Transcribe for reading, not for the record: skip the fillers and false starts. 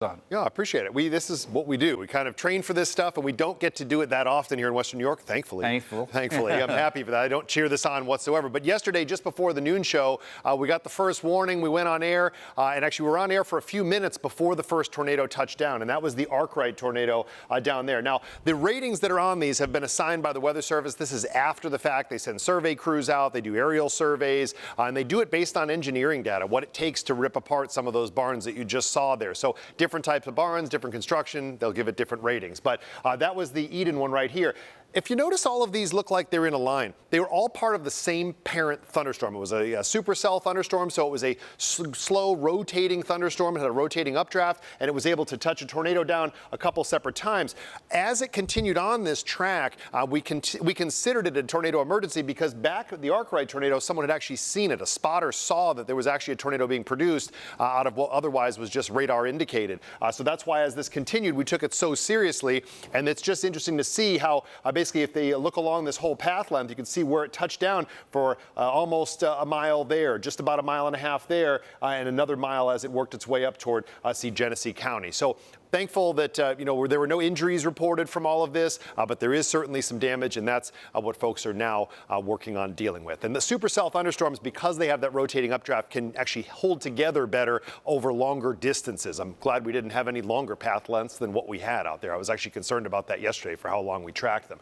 on. Yeah, I appreciate it. This is what we do. We kind of train for this stuff, and we don't get to do it that often here in Western New York, thankfully. Thankfully. I'm happy for that. I don't cheer this on whatsoever. But yesterday, just before the noon show, we got the first warning. We went on air, and actually we were on air for a few minutes before the first tornado touched down, and that was the Arkwright tornado down there. Now, the ratings that are on these have been assigned by the Weather Service. This is after the fact. They send survey crews out. They do aerial surveys, and they do it based on engineering data, what it takes to rip apart some of those barns that you just saw there. So different types of barns, different construction, they'll give it different ratings. But that was the Eden one right here. If you notice, all of these look like they're in a line. They were all part of the same parent thunderstorm. It was a supercell thunderstorm, so it was a slow rotating thunderstorm. It had a rotating updraft, and it was able to touch a tornado down a couple separate times. As it continued on this track, we considered it a tornado emergency because back at the Arkwright tornado, someone had actually seen it. A spotter saw that there was actually a tornado being produced out of what otherwise was just radar indicated. So that's why as this continued, we took it so seriously, and it's just interesting to see how basically, if they look along this whole path length, you can see where it touched down for almost a mile there, just about a mile and a half there, and another mile as it worked its way up toward Genesee County. So thankful that there were no injuries reported from all of this, but there is certainly some damage, and that's what folks are now working on dealing with. And the supercell thunderstorms, because they have that rotating updraft, can actually hold together better over longer distances. I'm glad we didn't have any longer path lengths than what we had out there. I was actually concerned about that yesterday for how long we tracked them.